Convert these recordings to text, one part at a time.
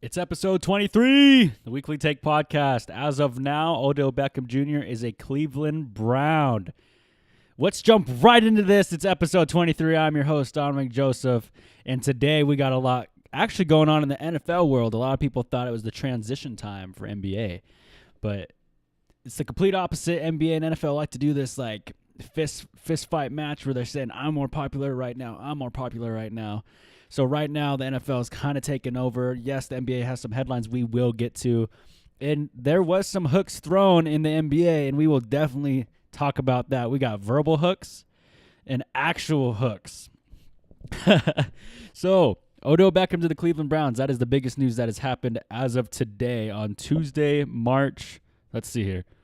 It's episode 23, the Weekly Take podcast. As of now, Odell Beckham Jr. is a Cleveland Brown. Let's jump right into this. It's episode 23. I'm your host, Dominic Joseph, and today we got a lot actually going on in the NFL world. A lot of people thought it was the transition time for NBA, but it's the complete opposite. NBA and NFL like to do this like fist fight match where they're saying, I'm more popular right now. I'm more popular right now. So right now, the NFL is kind of taking over. Yes, the NBA has some headlines we will get to. And there was some hooks thrown in the NBA, and we will definitely talk about that. We got verbal hooks and actual hooks. So, Odell Beckham to the Cleveland Browns. That is the biggest news that has happened as of today on Tuesday, March 12th,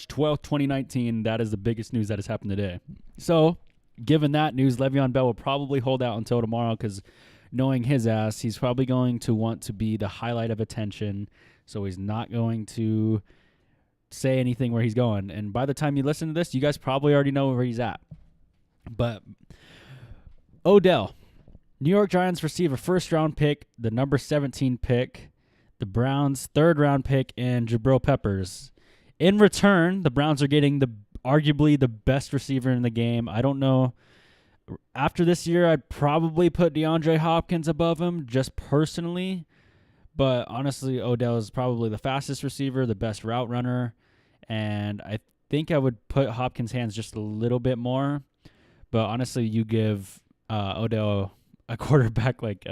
2019. That is the biggest news that has happened today. So, given that news, Le'Veon Bell will probably hold out until tomorrow because knowing his ass, he's probably going to want to be the highlight of attention. So he's not going to say anything where he's going. And by the time you listen to this, you guys probably already know where he's at. But Odell, New York Giants receive a first-round pick, the number 17 pick, the Browns' third-round pick, and Jabril Peppers. In return, the Browns are getting arguably the best receiver in the game. I don't know. After this year, I'd probably put DeAndre Hopkins above him, just personally. But honestly, Odell is probably the fastest receiver, the best route runner. And I think I would put Hopkins' hands just a little bit more. But honestly, you give Odell a quarterback like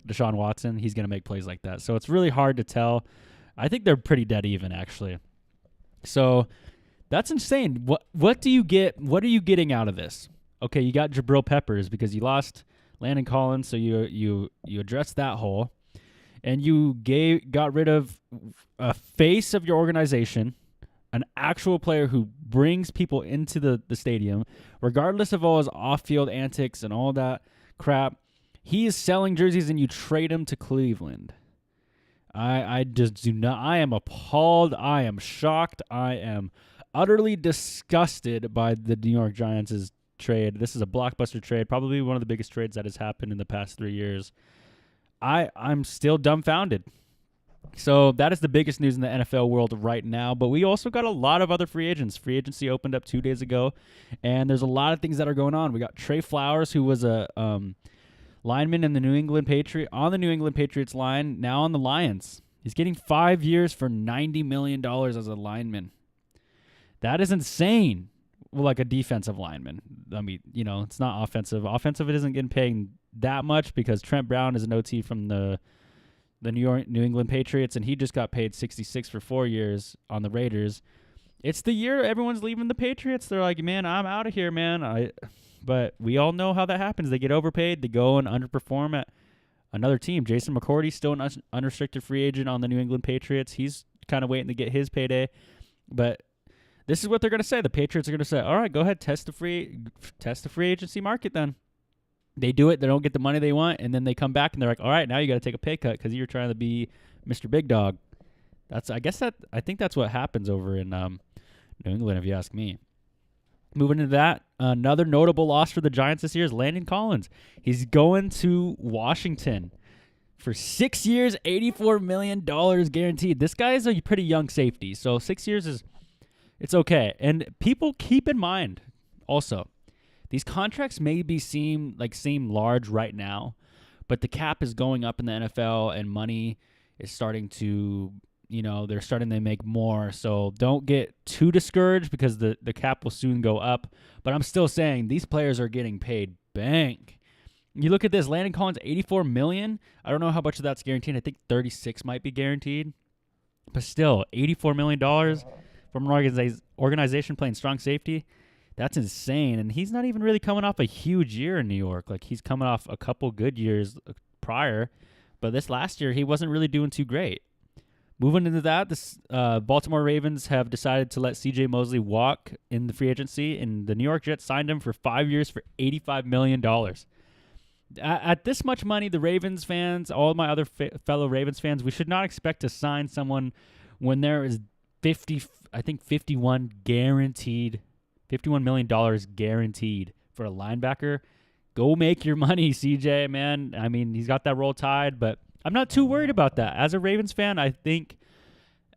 Deshaun Watson, he's going to make plays like that. So it's really hard to tell. I think they're pretty dead even, actually. So that's insane. What do you get? What are you getting out of this? Okay, you got Jabril Peppers because you lost Landon Collins, so you addressed that hole, and you got rid of a face of your organization, an actual player who brings people into the stadium, regardless of all his off-field antics and all that crap. He is selling jerseys, and you trade him to Cleveland. I just do not. I am appalled. I am shocked. I am utterly disgusted by the New York Giants' trade. This is a blockbuster trade, probably one of the biggest trades that has happened in the past 3 years. I'm still dumbfounded. So that is the biggest news in the NFL world right now, but we also got a lot of other free agents. Free agency opened up 2 days ago, and there's a lot of things that are going on. We got Trey Flowers, who was a lineman in the New England Patriots line, now on the Lions. He's getting 5 years for $90 million as a lineman. That is insane. Well, like a defensive lineman. I mean, it's not offensive. Offensive, it isn't getting paid that much because Trent Brown is an OT from the New England Patriots, and he just got paid $66 for 4 years on the Raiders. It's the year everyone's leaving the Patriots. They're like, man, I'm out of here, man. But we all know how that happens. They get overpaid. They go and underperform at another team. Jason McCourty's still an unrestricted free agent on the New England Patriots. He's kind of waiting to get his payday. But this is what they're going to say. The Patriots are going to say, all right, go ahead, test the free agency market then. They do it. They don't get the money they want, and then they come back, and they're like, all right, now you got to take a pay cut because you're trying to be Mr. Big Dog. I think that's what happens over in New England, if you ask me. Moving into that, another notable loss for the Giants this year is Landon Collins. He's going to Washington for 6 years, $84 million guaranteed. This guy is a pretty young safety, so 6 years it's okay. And people keep in mind also, these contracts maybe seem large right now, but the cap is going up in the NFL and money is starting to, they're starting to make more. So don't get too discouraged because the cap will soon go up. But I'm still saying these players are getting paid bank. You look at this, Landon Collins, $84 million. I don't know how much of that's guaranteed. I think 36 might be guaranteed. But still, $84 million from an organization playing strong safety. That's insane. And he's not even really coming off a huge year in New York. Like, he's coming off a couple good years prior. But this last year, he wasn't really doing too great. Moving into that, the Baltimore Ravens have decided to let C.J. Mosley walk in the free agency, and the New York Jets signed him for 5 years for $85 million. At this much money, the Ravens fans, all my other fellow Ravens fans, we should not expect to sign someone when there is 51 guaranteed, $51 million guaranteed for a linebacker. Go make your money, CJ, man. I mean, he's got that roll tide, but I'm not too worried about that. As a Ravens fan, I think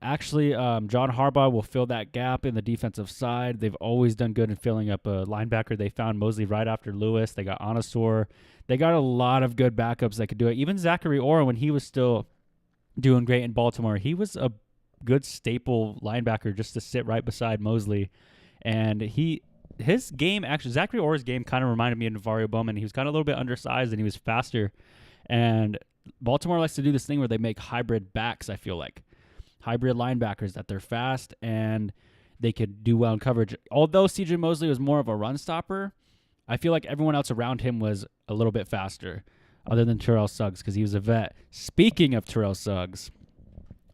actually John Harbaugh will fill that gap in the defensive side. They've always done good in filling up a linebacker. They found Mosley right after Lewis. They got Onasaur. They got a lot of good backups that could do it. Even Zachary Orr, when he was still doing great in Baltimore, he was a good staple linebacker just to sit right beside Mosley. And his game, actually, Zachary Orr's game kind of reminded me of Navario Bowman. He was kind of a little bit undersized and he was faster. And Baltimore likes to do this thing where they make hybrid backs, I feel like. Hybrid linebackers that they're fast and they could do well in coverage. Although C.J. Mosley was more of a run stopper, I feel like everyone else around him was a little bit faster, other than Terrell Suggs because he was a vet. Speaking of Terrell Suggs,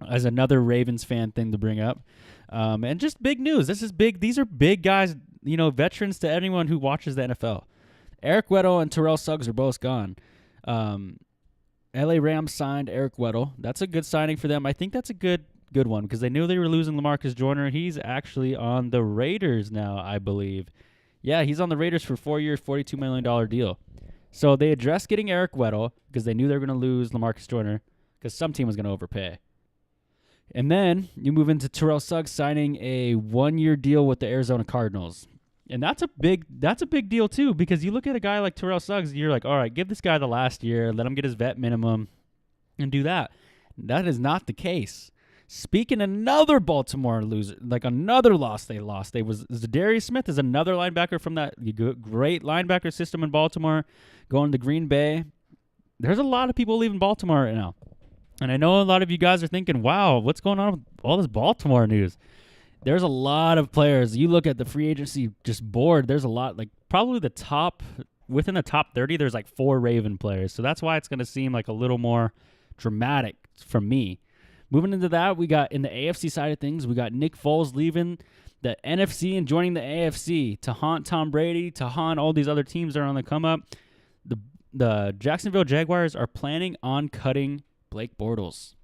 as another Ravens fan thing to bring up, and just big news. This is big. These are big guys, veterans to anyone who watches the NFL. Eric Weddle and Terrell Suggs are both gone. LA Rams signed Eric Weddle. That's a good signing for them. I think that's a good one because they knew they were losing LaMarcus Joyner. He's actually on the Raiders now, I believe. Yeah, he's on the Raiders for 4 years, $42 million deal. So they addressed getting Eric Weddle because they knew they were going to lose LaMarcus Joyner because some team was going to overpay. And then you move into Terrell Suggs signing a 1-year deal with the Arizona Cardinals. And that's a big deal too because you look at a guy like Terrell Suggs, you're like, all right, give this guy the last year, let him get his vet minimum and do that. That is not the case. Speaking another Baltimore loser, like another loss they lost. Zadarius Smith is another linebacker from that great linebacker system in Baltimore going to Green Bay. There's a lot of people leaving Baltimore right now. And I know a lot of you guys are thinking, wow, what's going on with all this Baltimore news? There's a lot of players. You look at the free agency just board, there's a lot, like probably within the top 30, there's like 4 Raven players. So that's why it's going to seem like a little more dramatic from me. Moving into that, we got in the AFC side of things, we got Nick Foles leaving the NFC and joining the AFC to haunt Tom Brady, to haunt all these other teams that are on the come up. The Jacksonville Jaguars are planning on cutting Blake Bortles.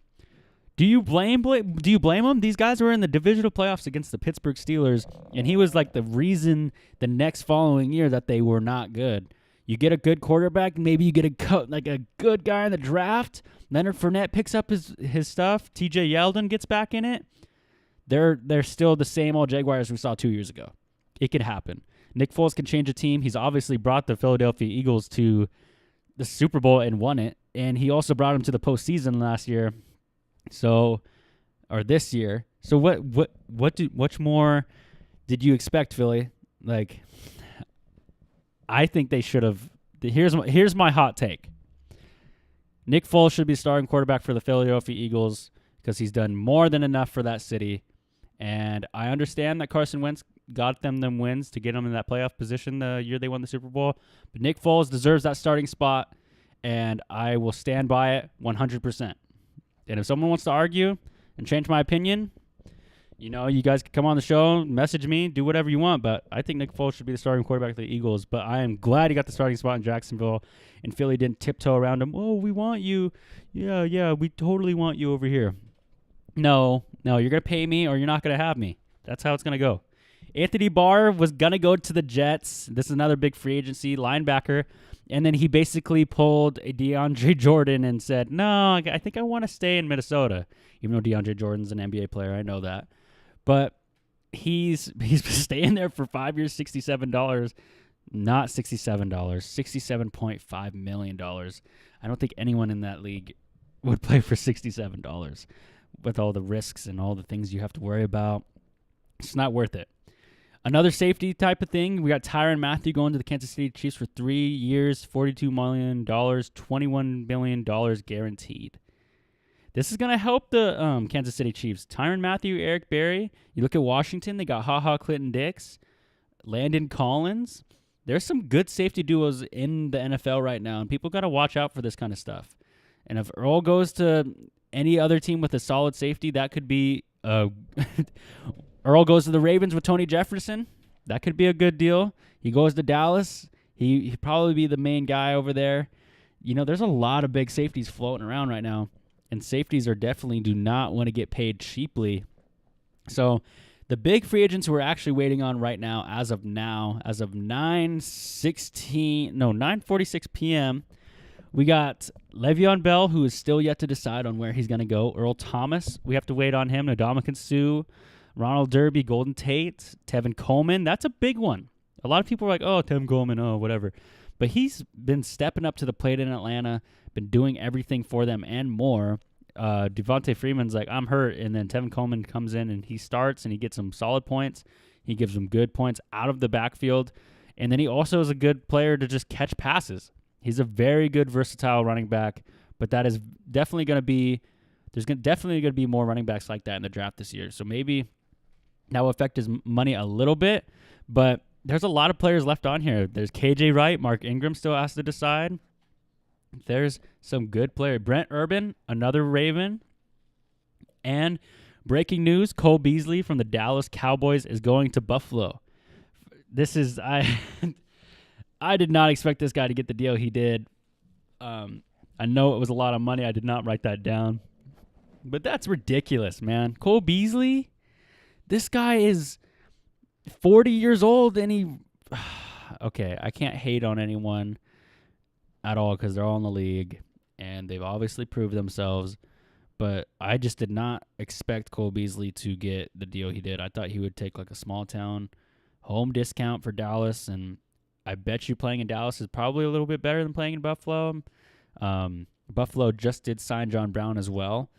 Do you blame him? These guys were in the divisional playoffs against the Pittsburgh Steelers, and he was like the reason the next following year that they were not good. You get a good quarterback, maybe you get a good guy in the draft. Leonard Fournette picks up his stuff. TJ Yeldon gets back in it. They're still the same old Jaguars we saw 2 years ago. It could happen. Nick Foles can change a team. He's obviously brought the Philadelphia Eagles to the Super Bowl and won it, and he also brought them to the postseason last year. Or this year. So what more did you expect, Philly? Like, I think they should have. Here's my hot take. Nick Foles should be starting quarterback for the Philadelphia Eagles because he's done more than enough for that city. And I understand that Carson Wentz got them wins to get them in that playoff position the year they won the Super Bowl. But Nick Foles deserves that starting spot, and I will stand by it 100%. And if someone wants to argue and change my opinion, you guys can come on the show, message me, do whatever you want. But I think Nick Foles should be the starting quarterback of the Eagles. But I am glad he got the starting spot in Jacksonville, and Philly didn't tiptoe around him. Oh, we want you. Yeah, we totally want you over here. No, you're going to pay me or you're not going to have me. That's how it's going to go. Anthony Barr was going to go to the Jets. This is another big free agency linebacker. And then he basically pulled a DeAndre Jordan and said, no, I think I want to stay in Minnesota. Even though DeAndre Jordan's an NBA player, I know that. But he's staying there for 5 years, $67. Not $67, $67.5 million. I don't think anyone in that league would play for $67 with all the risks and all the things you have to worry about. It's not worth it. Another safety type of thing, we got Tyrann Mathieu going to the Kansas City Chiefs for 3 years, $42 million, $21 million guaranteed. This is going to help the Kansas City Chiefs. Tyrann Mathieu, Eric Berry. You look at Washington, they got Clinton Dix, Landon Collins. There's some good safety duos in the NFL right now, and people got to watch out for this kind of stuff. And if Earl goes to any other team with a solid safety, that could be Earl goes to the Ravens with Tony Jefferson. That could be a good deal. He goes to Dallas. He'd probably be the main guy over there. There's a lot of big safeties floating around right now, and safeties do not want to get paid cheaply. So the big free agents we're actually waiting on right now, as of 9:46 p.m., We got Le'Veon Bell, who is still yet to decide on where he's going to go. Earl Thomas, we have to wait on him. Ndamukong Suh, Ronald Derby, Golden Tate, Tevin Coleman. That's a big one. A lot of people are like, oh, Tevin Coleman, oh, whatever. But he's been stepping up to the plate in Atlanta, been doing everything for them and more. Devontae Freeman's like, I'm hurt, and then Tevin Coleman comes in and he starts and he gets some solid points. He gives them good points out of the backfield, and then he also is a good player to just catch passes. He's a very good, versatile running back, but that is definitely going to be – there's definitely going to be more running backs like that in the draft this year. So maybe that will affect his money a little bit, but there's a lot of players left on here. There's KJ Wright. Mark Ingram still has to decide. There's some good players. Brent Urban, another Raven. And breaking news, Cole Beasley from the Dallas Cowboys is going to Buffalo. This is I did not expect this guy to get the deal he did. I know it was a lot of money. I did not write that down. But that's ridiculous, man. Cole Beasley, this guy is 40 years old and he okay, I can't hate on anyone at all because they're all in the league and they've obviously proved themselves. But I just did not expect Cole Beasley to get the deal he did. I thought he would take like a small town home discount for Dallas, and I bet you playing in Dallas is probably a little bit better than playing in Buffalo. Buffalo just did sign John Brown as well.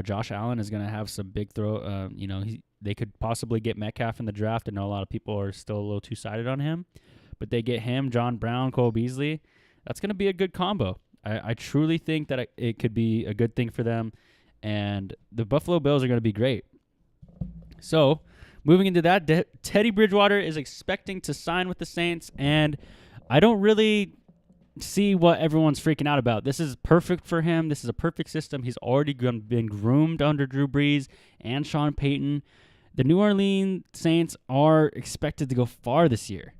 Josh Allen is going to have some big throw. They could possibly get Metcalf in the draft. I know a lot of people are still a little two-sided on him, but they get him, John Brown, Cole Beasley. That's going to be a good combo. I truly think that it could be a good thing for them, and the Buffalo Bills are going to be great. So, moving into that, Teddy Bridgewater is expecting to sign with the Saints, and I don't really see what everyone's freaking out about. This is perfect for him. This is a perfect system. He's already been groomed under Drew Brees and Sean Payton. The New Orleans Saints are expected to go far this year,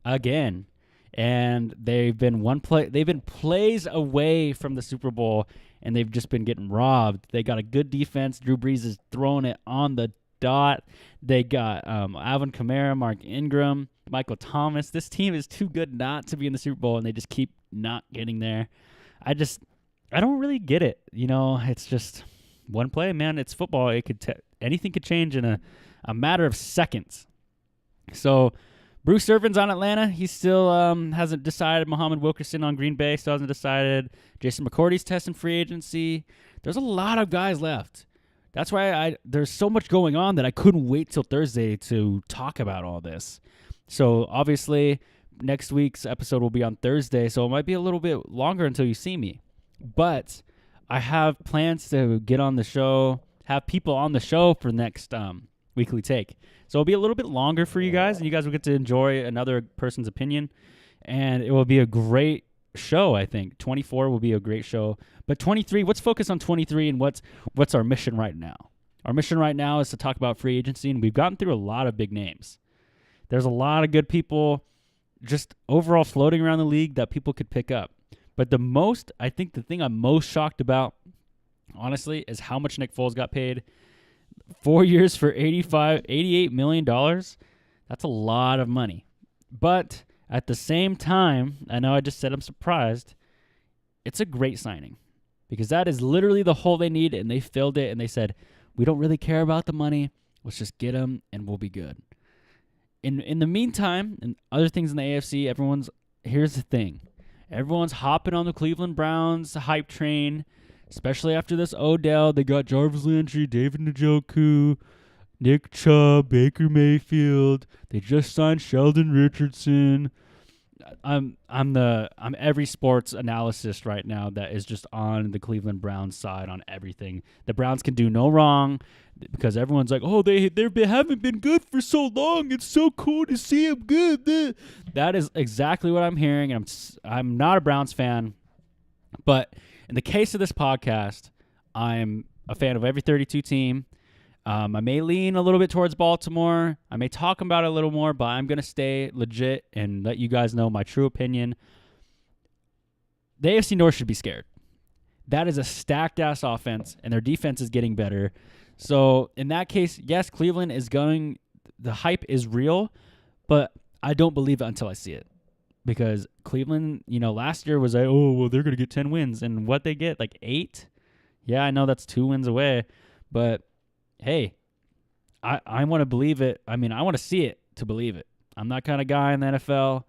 again, and they've been plays away from the Super Bowl, and they've just been getting robbed. They got a good defense. Drew Brees is throwing it on the dot. They got Alvin Kamara, Mark Ingram, Michael Thomas. This team is too good not to be in the Super Bowl, and they just keep not getting there. I don't really get it. It's just one play, man. It's football. Anything could change in a matter of seconds. So Bruce Irvin's on Atlanta. He still hasn't decided. Muhammad Wilkerson on Green Bay still hasn't decided. Jason McCourty's testing free agency. There's a lot of guys left. That's why there's so much going on that I couldn't wait till Thursday to talk about all this. So obviously next week's episode will be on Thursday, so it might be a little bit longer until you see me. But I have plans to get on the show, have people on the show for next weekly take. So it'll be a little bit longer for you guys, and you guys will get to enjoy another person's opinion, and it will be a great show, I think. 24 will be a great show. But 23, let's focus on 23 and what's our mission right now. Our mission right now is to talk about free agency, and we've gotten through a lot of big names. There's a lot of good people just overall floating around the league that people could pick up. But I think the thing I'm most shocked about, honestly, is how much Nick Foles got paid. 4 years for $88 million. That's a lot of money. But at the same time, I know I just said I'm surprised, it's a great signing. Because that is literally the hole they need, and they filled it, and they said, we don't really care about the money. Let's just get him, and we'll be good. In the meantime, and other things in the AFC, here's the thing. Everyone's hopping on the Cleveland Browns hype train, especially after this Odell. They got Jarvis Landry, David Njoku, Nick Chubb, Baker Mayfield. They just signed Sheldon Richardson. I'm every sports analyst right now that is just on the Cleveland Browns side on everything. The Browns can do no wrong because everyone's like, oh, they haven't been good for so long. It's so cool to see them good. That is exactly what I'm hearing. I'm not a Browns fan, but in the case of this podcast, I'm a fan of every 32 team. I may lean a little bit towards Baltimore. I may talk about it a little more, but I'm going to stay legit and let you guys know my true opinion. The AFC North should be scared. That is a stacked-ass offense, and their defense is getting better. So in that case, yes, Cleveland is the hype is real, but I don't believe it until I see it. because Cleveland, last year was like, oh, well, they're going to get 10 wins. And what they get, like 8? Yeah, I know that's 2 wins away. But, hey, I want to believe it. I mean, I want to see it to believe it. I'm that kind of guy in the NFL.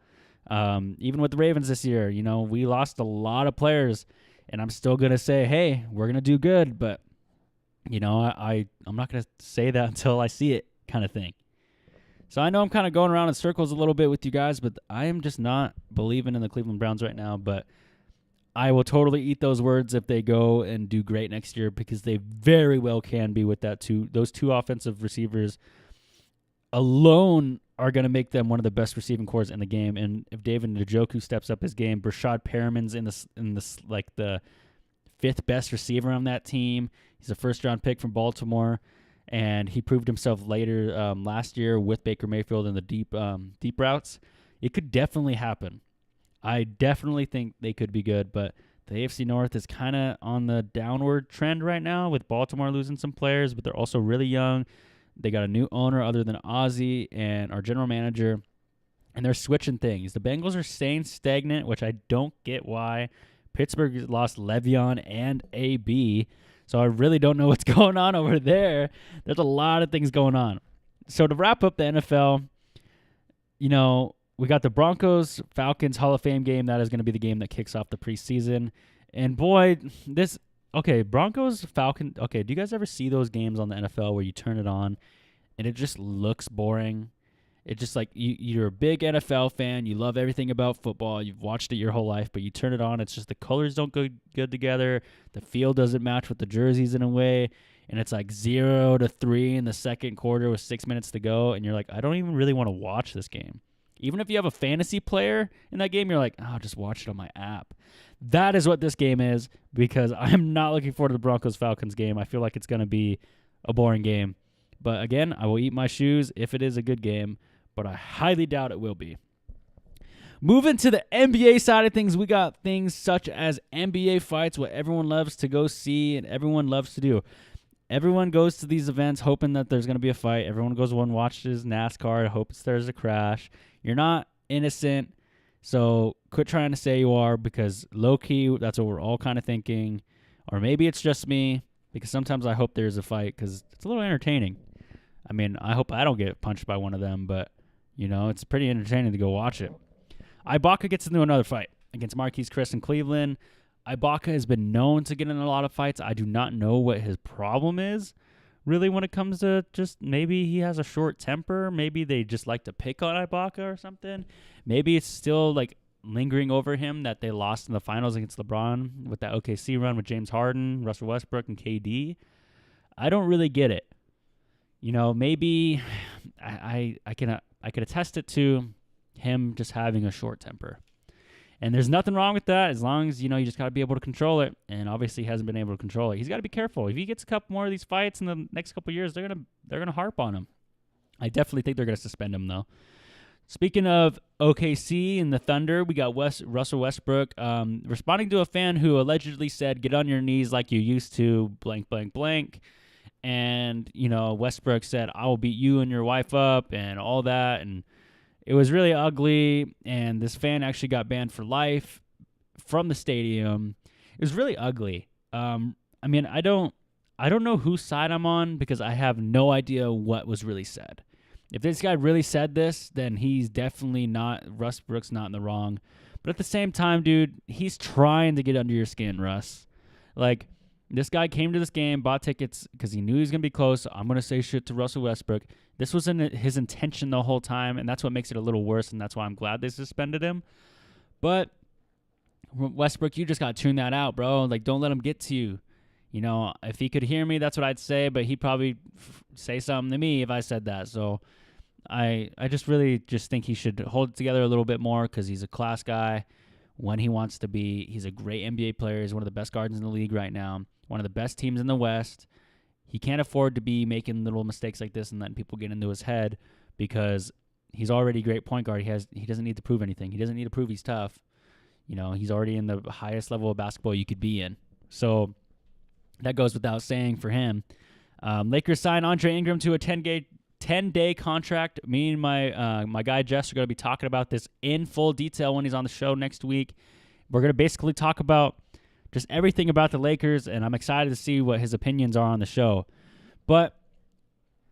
Even with the Ravens this year, we lost a lot of players. And I'm still going to say, hey, we're going to do good. But, I'm not going to say that until I see it kind of thing. So I know I'm kind of going around in circles a little bit with you guys, but I am just not believing in the Cleveland Browns right now. But I will totally eat those words if they go and do great next year, because they very well can be with those two offensive receivers alone are going to make them one of the best receiving corps in the game. And if David Njoku steps up his game, Brashad Perriman's in this like the 5th best receiver on that team. He's a first-round pick from Baltimore. And he proved himself later last year with Baker Mayfield in the deep routes. It could definitely happen. I definitely think they could be good, but the AFC North is kind of on the downward trend right now, with Baltimore losing some players, but they're also really young. They got a new owner other than Ozzie and our general manager, and they're switching things. The Bengals are staying stagnant, which I don't get why. Pittsburgh lost Le'Veon and AB. So I really don't know what's going on over there. There's a lot of things going on. So to wrap up the NFL, we got the Broncos-Falcons Hall of Fame game. That is going to be the game that kicks off the preseason. And boy, Broncos-Falcons, do you guys ever see those games on the NFL where you turn it on and it just looks boring? It's just like you're a big NFL fan. You love everything about football. You've watched it your whole life, but you turn it on. It's just the colors don't go good together. The field doesn't match with the jerseys in a way. And it's like 0-3 in the second quarter with 6 minutes to go. And you're like, I don't even really want to watch this game. Even if you have a fantasy player in that game, you're like, I'll just watch it on my app. That is what this game is, because I'm not looking forward to the Broncos-Falcons game. I feel like it's going to be a boring game. But again, I will eat my shoes if it is a good game, but I highly doubt it will be. Moving to the NBA side of things, we got things such as NBA fights, what everyone loves to go see and everyone loves to do. Everyone goes to these events hoping that there's going to be a fight. Everyone goes and watches NASCAR, hopes there's a crash. You're not innocent, so quit trying to say you are, because low-key, that's what we're all kind of thinking. Or maybe it's just me, because sometimes I hope there's a fight because it's a little entertaining. I mean, I hope I don't get punched by one of them, but it's pretty entertaining to go watch it. Ibaka gets into another fight against Marquise Chris in Cleveland. Ibaka has been known to get in a lot of fights. I do not know what his problem is, really, when it comes to just maybe he has a short temper. Maybe they just like to pick on Ibaka or something. Maybe it's still like lingering over him that they lost in the finals against LeBron with that OKC run with James Harden, Russell Westbrook, and KD. I don't really get it. Maybe I could attest it to him just having a short temper. And there's nothing wrong with that, as long as, you just got to be able to control it. And obviously he hasn't been able to control it. He's got to be careful. If he gets a couple more of these fights in the next couple of years, they're gonna harp on him. I definitely think they're going to suspend him, though. Speaking of OKC and the Thunder, we got Russell Westbrook responding to a fan who allegedly said, "Get on your knees like you used to, blank, blank, blank." And, Westbrook said, "I will beat you and your wife up," and all that. And it was really ugly, and this fan actually got banned for life from the stadium. It was really ugly. I don't know whose side I'm on, because I have no idea what was really said. If this guy really said this, then he's definitely not, Russ Brooks not in the wrong. But at the same time, dude, he's trying to get under your skin, Russ. Like, this guy came to this game, bought tickets because he knew he was going to be close. I'm going to say shit to Russell Westbrook. This wasn't his intention the whole time, and that's what makes it a little worse, and that's why I'm glad they suspended him. But Westbrook, you just got to tune that out, bro. Like, don't let him get to you. If he could hear me, that's what I'd say, but he'd probably say something to me if I said that. So I just really just think he should hold it together a little bit more, because he's a class guy when he wants to be. He's a great NBA player. He's one of the best guards in the league right now, one of the best teams in the West. He can't afford to be making little mistakes like this and letting people get into his head, because he's already a great point guard. He doesn't need to prove anything. He doesn't need to prove he's tough. He's already in the highest level of basketball you could be in. So that goes without saying for him. Lakers sign Andre Ingram to a 10 10-day contract. Me and my guy Jess are going to be talking about this in full detail when he's on the show next week. We're going to basically talk about just everything about the Lakers, and I'm excited to see what his opinions are on the show. But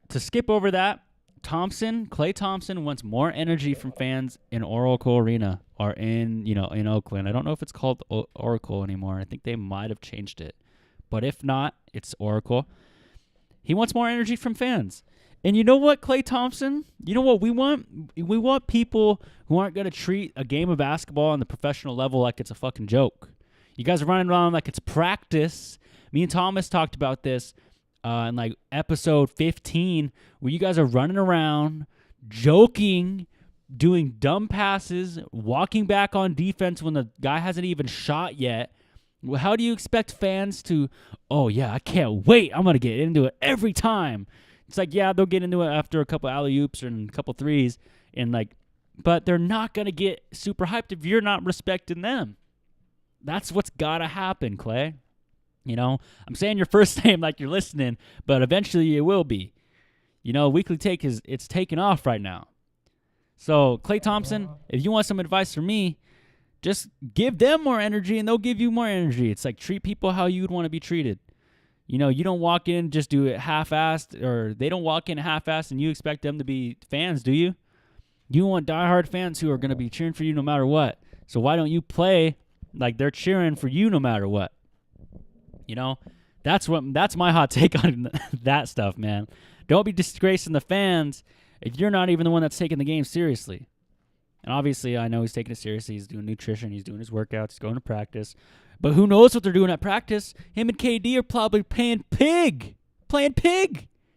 to skip over that, Klay Thompson wants more energy from fans in Oracle Arena or in Oakland. I don't know if it's called Oracle anymore. I think they might have changed it. But if not, it's Oracle. He wants more energy from fans. And you know what, Klay Thompson? You know what we want? We want people who aren't going to treat a game of basketball on the professional level like it's a fucking joke. You guys are running around like it's practice. Me and Thomas talked about this in like episode 15, where you guys are running around, joking, doing dumb passes, walking back on defense when the guy hasn't even shot yet. Well, how do you expect fans to, oh, yeah, I can't wait. I'm going to get into it every time. It's like, yeah, they'll get into it after a couple alley-oops and a couple threes, but they're not going to get super hyped if you're not respecting them. That's what's got to happen, Klay. I'm saying your first name like you're listening, but eventually it will be. Weekly Take it's taking off right now. So, Klay Thompson, if you want some advice from me, just give them more energy and they'll give you more energy. It's like treat people how you would want to be treated. You don't walk in, just do it half-assed, or they don't walk in half-assed and you expect them to be fans, do you? You want diehard fans who are going to be cheering for you no matter what. So why don't you play like they're cheering for you no matter what? That's my hot take on that stuff, man. Don't be disgracing the fans if you're not even the one that's taking the game seriously. And obviously, I know he's taking it seriously. He's doing nutrition. He's doing his workouts. He's going to practice. But who knows what they're doing at practice? Him and KD are probably playing pig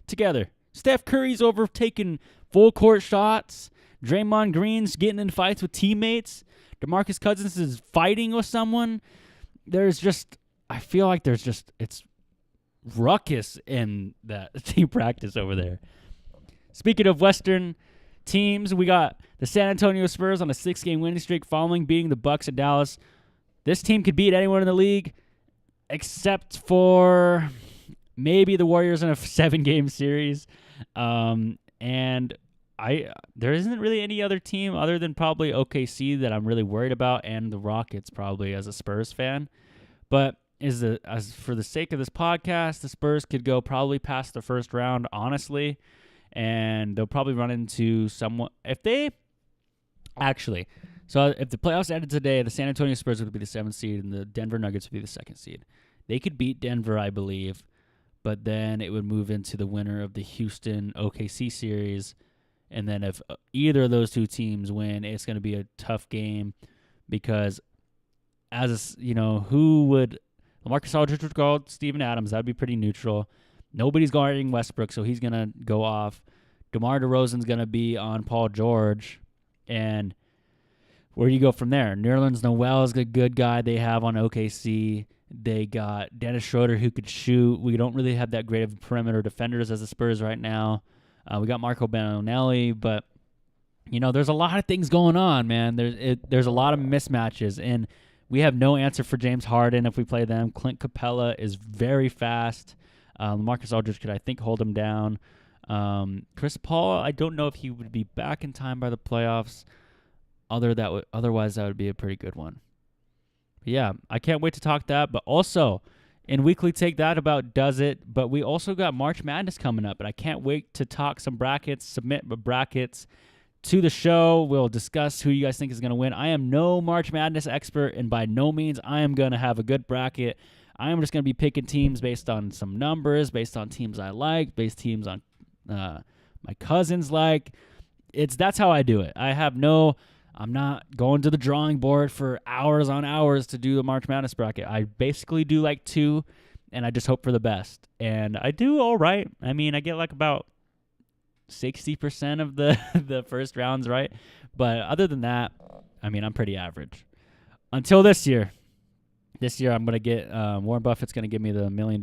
together. Steph Curry's over taking full court shots. Draymond Green's getting in fights with teammates. DeMarcus Cousins is fighting with someone. I feel like it's ruckus in that team practice over there. Speaking of Western teams, we got the San Antonio Spurs on a 6-game winning streak following beating the Bucks in Dallas. This team could beat anyone in the league except for maybe the Warriors in a 7-game series. And there isn't really any other team other than probably OKC that I'm really worried about, and the Rockets probably as a Spurs fan. But as for the sake of this podcast, the Spurs could go probably past the first round, honestly, and they'll probably run into someone if the playoffs ended today, the San Antonio Spurs would be the 7th seed and the Denver Nuggets would be the 2nd seed. They could beat Denver, I believe, but then it would move into the winner of the Houston OKC series. And then if either of those two teams win, it's going to be a tough game because who would LaMarcus Aldridge would guard Steven Adams. That would be pretty neutral. Nobody's guarding Westbrook, so he's going to go off. DeMar DeRozan's going to be on Paul George. And where do you go from there? Nerlens Noel is a good guy they have on OKC. They got Dennis Schroeder who could shoot. We don't really have that great of perimeter defenders as the Spurs right now. We got Marco Belinelli, but there's a lot of things going on, man. There's a lot of mismatches, and we have no answer for James Harden if we play them. Clint Capella is very fast. Marcus Aldridge could, I think, hold him down. Chris Paul, I don't know if he would be back in time by the playoffs. Otherwise, that would be a pretty good one. But yeah, I can't wait to talk that. But also, in Weekly Take, that about does it. But we also got March Madness coming up, and I can't wait to talk some brackets, submit brackets to the show. We'll discuss who you guys think is going to win. I am no March Madness expert, and by no means I am going to have a good bracket. I am just going to be picking teams based on some numbers, based on teams I like, based teams on my cousins like. That's how I do it. I'm not going to the drawing board for hours on hours to do the March Madness bracket. I basically do like 2, and I just hope for the best. And I do all right. I mean, I get like about 60% of the first rounds right. But other than that, I mean, I'm pretty average. Until this year. This year I'm going to get Warren Buffett's going to give me the $1 million,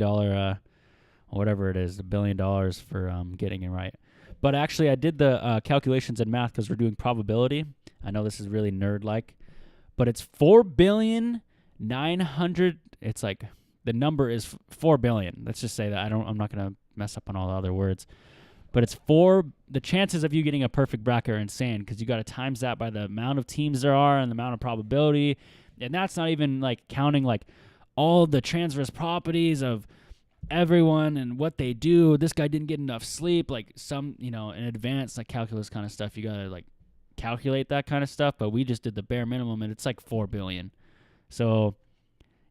whatever it is, the $1 billion for getting it right. But actually I did the calculations in math because we're doing probability. I know this is really nerd-like, but it's 4,900,000,000. It's like the number is 4 billion. Let's just say that I'm not going to mess up on all the other words. But the chances of you getting a perfect bracket are insane because you got to times that by the amount of teams there are and the amount of probability. And that's not even like counting like all the transverse properties of everyone and what they do. This guy didn't get enough sleep. Like some, in advance, like calculus kind of stuff, you got to like calculate that kind of stuff. But we just did the bare minimum and it's like 4 billion. So,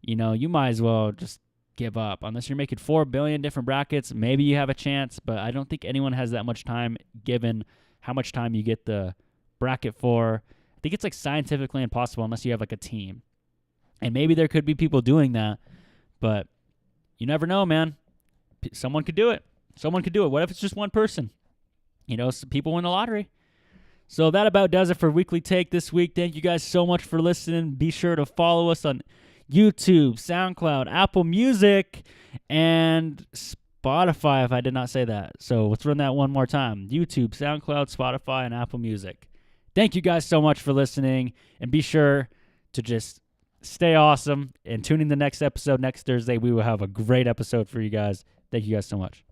you might as well just give up. Unless you're making 4 billion different brackets, maybe you have a chance, but I don't think anyone has that much time given how much time you get the bracket for. I think it's like scientifically impossible unless you have like a team. And maybe there could be people doing that, but you never know, man. Someone could do it. What if it's just one person? People win the lottery. So that about does it for Weekly Take this week. Thank you guys so much for listening. Be sure to follow us on YouTube, SoundCloud, Apple Music, and Spotify, if I did not say that. So let's run that one more time. YouTube, SoundCloud, Spotify, and Apple Music. Thank you guys so much for listening, and be sure to just stay awesome and tune in the next episode next Thursday. We will have a great episode for you guys. Thank you guys so much.